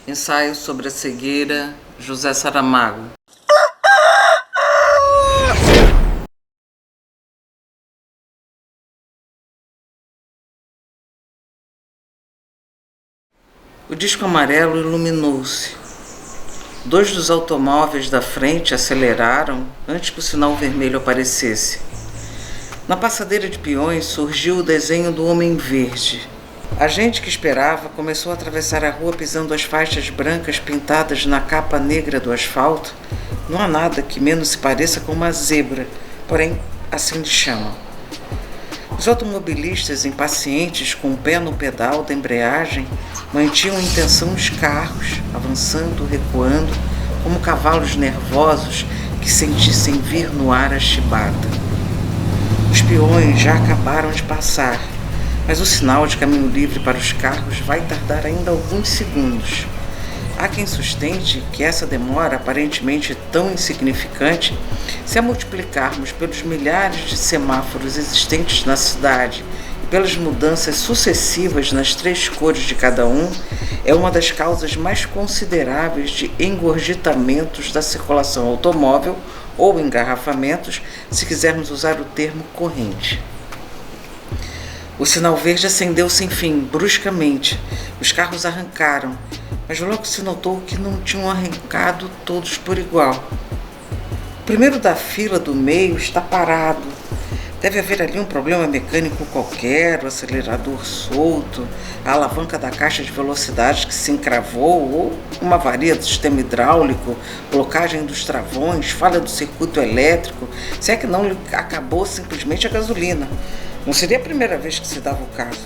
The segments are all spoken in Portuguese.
Ensaio sobre a cegueira, José Saramago. O disco amarelo iluminou-se. 2 dos automóveis da frente aceleraram antes que o sinal vermelho aparecesse. Na passadeira de peões surgiu o desenho do homem verde. A gente que esperava começou a atravessar a rua pisando as faixas brancas pintadas na capa negra do asfalto. Não há nada que menos se pareça com uma zebra, porém assim lhe chamam. Os automobilistas, impacientes, com o pé no pedal da embreagem, mantinham em tensão os carros, avançando, recuando, como cavalos nervosos que sentissem vir no ar a chibata. Os peões já acabaram de passar, mas o sinal de caminho livre para os carros vai tardar ainda alguns segundos. Há quem sustente que essa demora, aparentemente tão insignificante, se a multiplicarmos pelos milhares de semáforos existentes na cidade e pelas mudanças sucessivas nas 3 cores de cada um, é uma das causas mais consideráveis de engorgitamentos da circulação automóvel ou engarrafamentos, se quisermos usar o termo corrente. O sinal verde acendeu sem fim, bruscamente. Os carros arrancaram, mas logo se notou que não tinham arrancado todos por igual. O primeiro da fila do meio está parado. Deve haver ali um problema mecânico qualquer, o acelerador solto, a alavanca da caixa de velocidade que se encravou, ou uma avaria do sistema hidráulico, blocagem dos travões, falha do circuito elétrico, se é que não lhe acabou simplesmente a gasolina. Não seria a primeira vez que se dava o caso.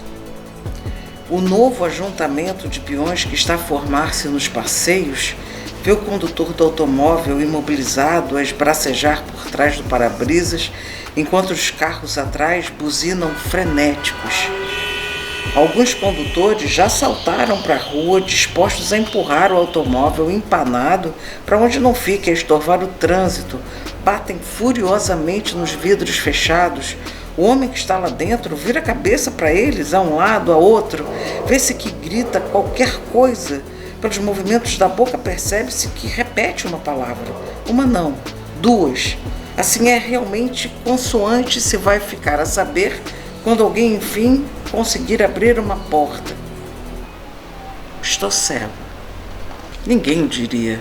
O novo ajuntamento de peões que está a formar-se nos passeios vê o condutor do automóvel imobilizado a esbracejar por trás do para-brisas, enquanto os carros atrás buzinam frenéticos. Alguns condutores já saltaram para a rua, dispostos a empurrar o automóvel empanado para onde não fique a estorvar o trânsito. Batem furiosamente nos vidros fechados. O homem que está lá dentro vira a cabeça para eles, a um lado, a outro. Vê-se que grita qualquer coisa. Pelos movimentos da boca percebe-se que repete uma palavra. Uma não, 2. Assim é realmente consoante se vai ficar a saber quando alguém, enfim, conseguir abrir uma porta. Estou cego. Ninguém o diria.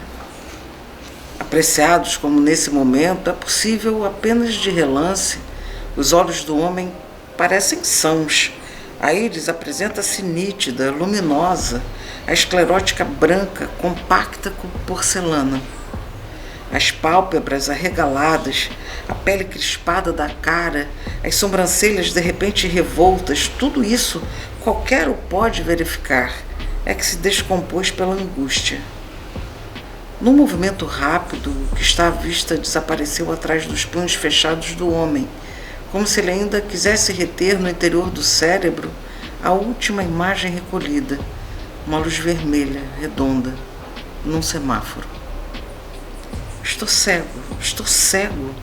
Apreciados como nesse momento, é possível apenas de relance. Os olhos do homem parecem sãos. A íris apresenta-se nítida, luminosa, a esclerótica branca, compacta como porcelana. As pálpebras arregaladas, a pele crispada da cara, as sobrancelhas de repente revoltas, tudo isso qualquer o pode verificar, é que se descompôs pela angústia. Num movimento rápido, o que está à vista desapareceu atrás dos punhos fechados do homem, como se ele ainda quisesse reter no interior do cérebro a última imagem recolhida, uma luz vermelha, redonda, num semáforo. Estou cego,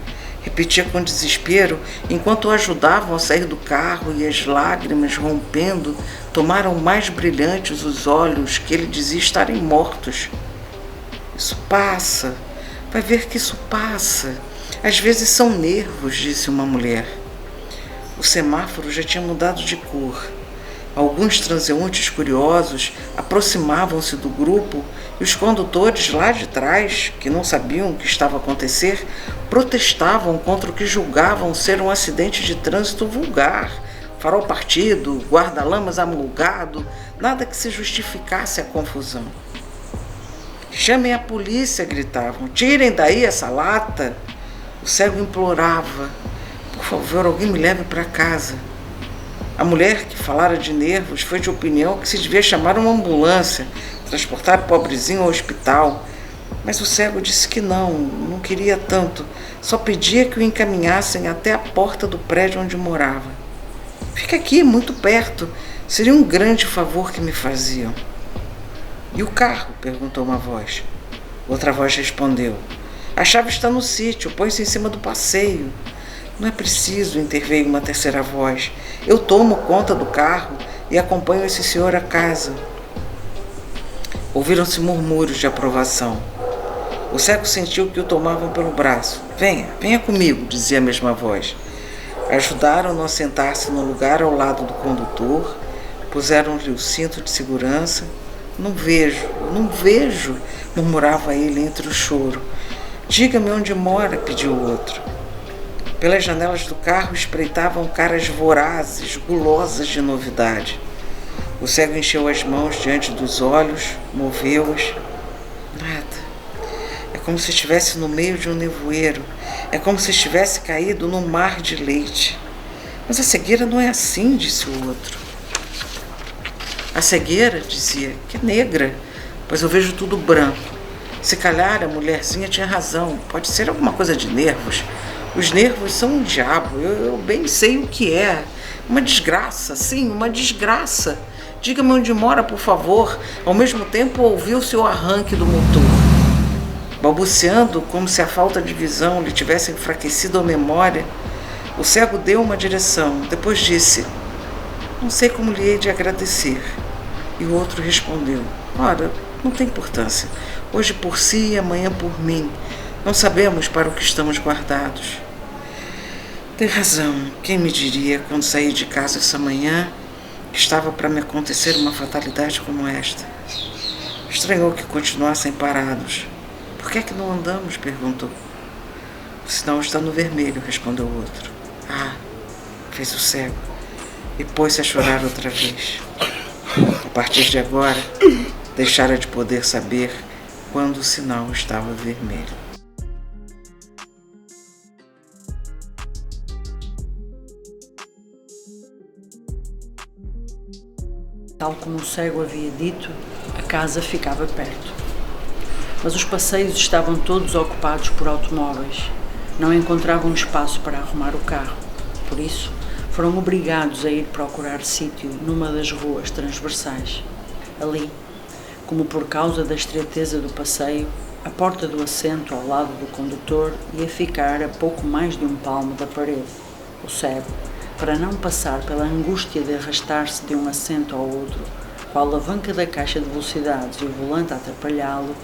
repetia com desespero, enquanto o ajudavam a sair do carro e as lágrimas, rompendo, tomaram mais brilhantes os olhos que ele dizia estarem mortos. Isso passa, vai ver que isso passa. Às vezes são nervos, disse uma mulher. O semáforo já tinha mudado de cor. Alguns transeuntes curiosos aproximavam-se do grupo e os condutores lá de trás, que não sabiam o que estava a acontecer, protestavam contra o que julgavam ser um acidente de trânsito vulgar. Farol partido, guarda-lamas amolgado, nada que se justificasse a confusão. Chamem a polícia, gritavam. Tirem daí essa lata. O cego implorava. Por favor, alguém me leve para casa. A mulher que falara de nervos foi de opinião que se devia chamar uma ambulância, transportar o pobrezinho ao hospital. Mas o cego disse que não queria tanto, só pedia que o encaminhassem até a porta do prédio onde morava. Fica aqui, muito perto, seria um grande favor que me faziam. E o carro? Perguntou uma voz. Outra voz respondeu. A chave está no sítio, põe-se em cima do passeio. Não é preciso, interveio uma terceira voz. Eu tomo conta do carro e acompanho esse senhor a casa. Ouviram-se murmúrios de aprovação. O cego sentiu que o tomavam pelo braço. Venha, venha comigo, dizia a mesma voz. Ajudaram-no a sentar-se no lugar ao lado do condutor, puseram-lhe o cinto de segurança. Não vejo, murmurava ele entre o choro. Diga-me onde mora, pediu o outro. Pelas janelas do carro espreitavam caras vorazes, gulosas de novidade. O cego encheu as mãos diante dos olhos, moveu-as. Nada. É como se estivesse no meio de um nevoeiro. É como se estivesse caído num mar de leite. Mas a cegueira não é assim, disse o outro. A cegueira, dizia, que é negra, pois eu vejo tudo branco. Se calhar a mulherzinha tinha razão. Pode ser alguma coisa de nervos. Os nervos são um diabo. Eu bem sei o que é. Uma desgraça, sim, uma desgraça. Diga-me onde mora, por favor. Ao mesmo tempo ouviu-se o arranque do motor. Balbuciando, como se a falta de visão lhe tivesse enfraquecido a memória, o cego deu uma direção. Depois disse, não sei como lhe hei de agradecer. E o outro respondeu, ora, não tem importância. Hoje por si e amanhã por mim. Não sabemos para o que estamos guardados. Tem razão. Quem me diria, quando saí de casa essa manhã, que estava para me acontecer uma fatalidade como esta? Estranhou que continuassem parados. Por que é que não andamos? Perguntou. O sinal está no vermelho, respondeu o outro. Ah, fez o cego. E pôs-se a chorar outra vez. A partir de agora, deixara de poder saber quando o sinal estava vermelho. Tal como o cego havia dito, a casa ficava perto. Mas os passeios estavam todos ocupados por automóveis. Não encontravam espaço para arrumar o carro. Por isso, foram obrigados a ir procurar sítio numa das ruas transversais. Ali, como por causa da estreiteza do passeio, a porta do assento ao lado do condutor ia ficar a pouco mais de um palmo da parede. O cego, para não passar pela angústia de arrastar-se de um assento ao outro, com a alavanca da caixa de velocidades e o volante a atrapalhá-lo,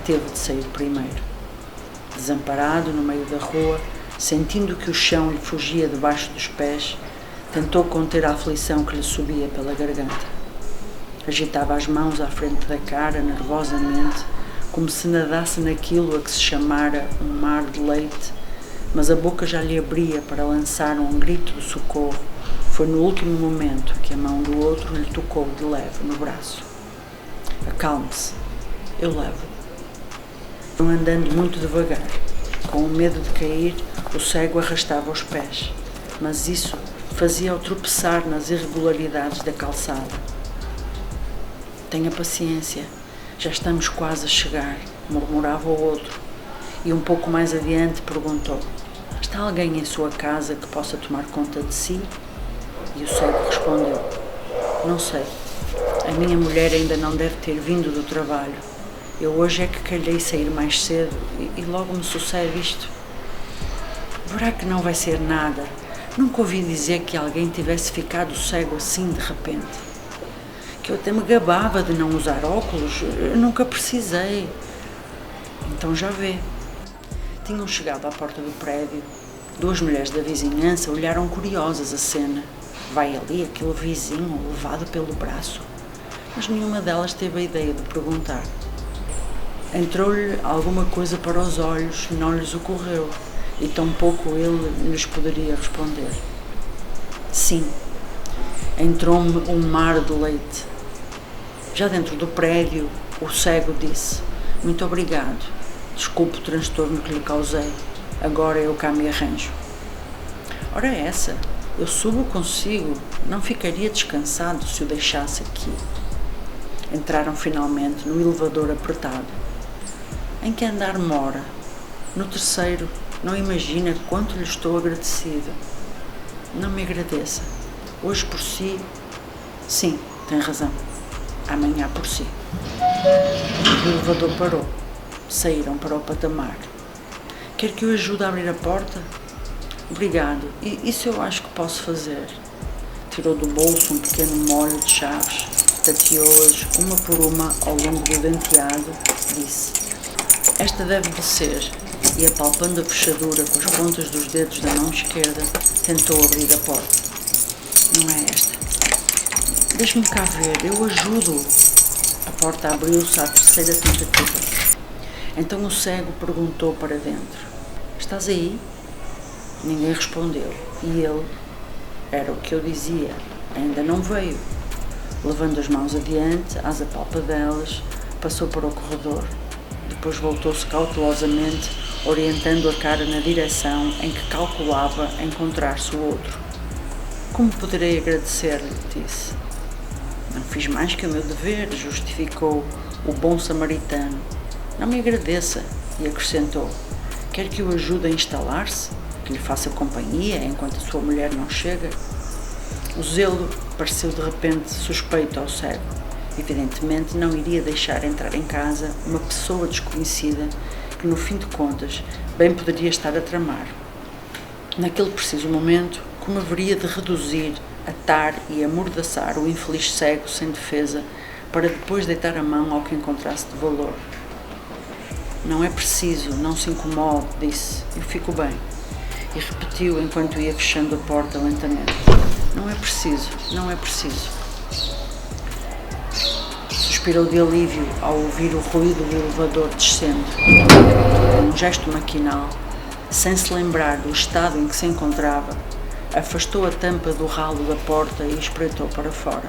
teve de sair primeiro. Desamparado no meio da rua, sentindo que o chão lhe fugia debaixo dos pés, tentou conter a aflição que lhe subia pela garganta. Agitava as mãos à frente da cara, nervosamente, como se nadasse naquilo a que se chamara um mar de leite, mas a boca já lhe abria para lançar um grito de socorro. Foi no último momento que a mão do outro lhe tocou de leve no braço. Acalme-se, eu levo. Foram andando muito devagar. Com o medo de cair, o cego arrastava os pés, mas isso fazia-o tropeçar nas irregularidades da calçada. Tenha paciência, já estamos quase a chegar, murmurava o outro, e um pouco mais adiante perguntou, está alguém em sua casa que possa tomar conta de si? E o cego respondeu, não sei, a minha mulher ainda não deve ter vindo do trabalho. Eu hoje é que calhei sair mais cedo e logo me sucede isto. Verá que não vai ser nada. Nunca ouvi dizer que alguém tivesse ficado cego assim de repente. Que eu até me gabava de não usar óculos, eu nunca precisei. Então já vê. Tinham chegado à porta do prédio. Duas mulheres da vizinhança olharam curiosas a cena. Vai ali aquele vizinho levado pelo braço. Mas nenhuma delas teve a ideia de perguntar. Entrou-lhe alguma coisa para os olhos, não lhes ocorreu, e tampouco ele lhes poderia responder. Sim, entrou-me um mar de leite. Já dentro do prédio, o cego disse, muito obrigado, desculpe o transtorno que lhe causei, agora eu cá me arranjo. Ora essa, eu subo consigo, não ficaria descansado se o deixasse aqui. Entraram finalmente no elevador apertado. Em que andar mora? No terceiro, não imagina quanto lhe estou agradecido. Não me agradeça. Hoje por si, sim, tem razão. Amanhã por si. O elevador parou. Saíram para o patamar. Quer que eu ajude a abrir a porta? Obrigado. Isso eu acho que posso fazer. Tirou do bolso um pequeno molho de chaves. tateou-as uma por uma ao longo do denteado, disse: esta deve de ser, e apalpando a fechadura com as pontas dos dedos da mão esquerda, tentou abrir a porta. Não é esta. Deixe-me cá ver, eu ajudo. A porta abriu-se à terceira tentativa. Então o cego perguntou para dentro: estás aí? Ninguém respondeu, e ele, era o que eu dizia, ainda não veio. Levando as mãos adiante, às apalpadelas, passou para o corredor. Depois voltou-se cautelosamente, orientando a cara na direção em que calculava encontrar-se o outro. Como poderei agradecer-lhe? Disse. Não fiz mais que o meu dever, justificou o bom samaritano. Não me agradeça, e acrescentou: quer que o ajude a instalar-se? Que lhe faça companhia enquanto a sua mulher não chega? O zelo pareceu de repente suspeito ao cego. Evidentemente não iria deixar entrar em casa uma pessoa desconhecida que, no fim de contas, bem poderia estar a tramar. Naquele preciso momento, como haveria de reduzir, atar e amordaçar o infeliz cego sem defesa para depois deitar a mão ao que encontrasse de valor? Não é preciso, não se incomode, disse, eu fico bem. E repetiu enquanto ia fechando a porta lentamente: não é preciso, não é preciso. Suspirou de alívio ao ouvir o ruído do elevador descendo. Com um gesto maquinal, sem se lembrar do estado em que se encontrava, afastou a tampa do ralo da porta e espreitou para fora.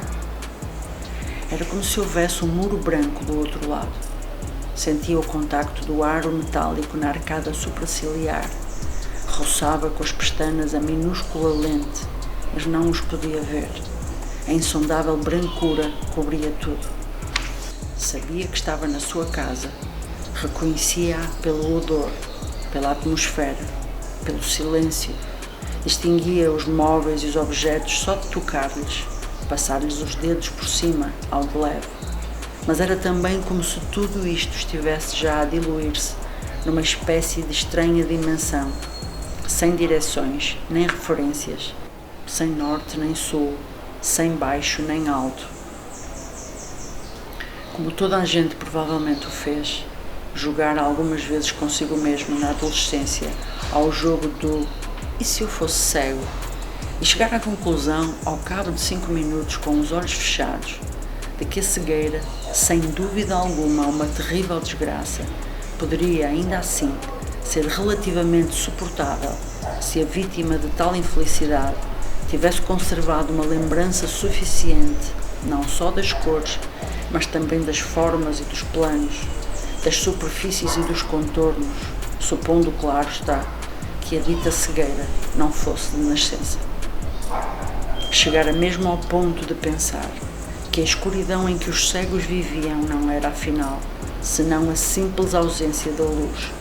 Era como se houvesse um muro branco do outro lado. Sentia o contacto do aro metálico na arcada supraciliar. Roçava com as pestanas a minúscula lente, mas não os podia ver. A insondável brancura cobria tudo. Sabia que estava na sua casa. Reconhecia-a pelo odor, pela atmosfera, pelo silêncio. Distinguia os móveis e os objetos só de tocar-lhes, passar-lhes os dedos por cima, ao de leve. Mas era também como se tudo isto estivesse já a diluir-se numa espécie de estranha dimensão, sem direções nem referências, sem norte nem sul, sem baixo nem alto. Como toda a gente provavelmente o fez, jogar algumas vezes consigo mesmo na adolescência ao jogo do "e se eu fosse cego?" e chegar à conclusão, ao cabo de 5 minutos com os olhos fechados, de que a cegueira, sem dúvida alguma uma terrível desgraça, poderia ainda assim ser relativamente suportável se a vítima de tal infelicidade tivesse conservado uma lembrança suficiente, não só das cores, mas também das formas e dos planos, das superfícies e dos contornos, supondo, claro está, que a dita cegueira não fosse de nascença. Chegara mesmo ao ponto de pensar que a escuridão em que os cegos viviam não era, afinal, senão a simples ausência da luz,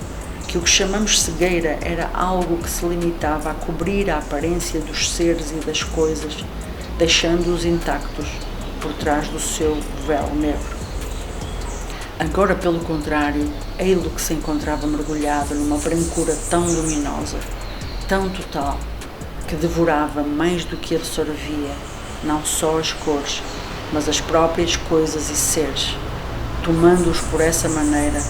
que o que chamamos cegueira era algo que se limitava a cobrir a aparência dos seres e das coisas, deixando-os intactos por trás do seu véu negro. Agora, pelo contrário, ele que se encontrava mergulhado numa brancura tão luminosa, tão total, que devorava mais do que absorvia, não só as cores, mas as próprias coisas e seres, tomando-os por essa maneira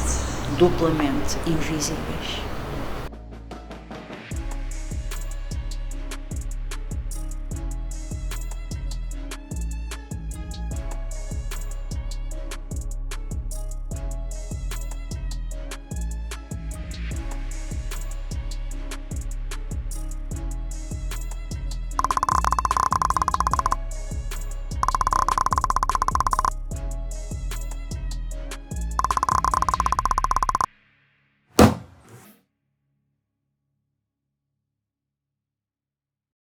duplamente invisíveis.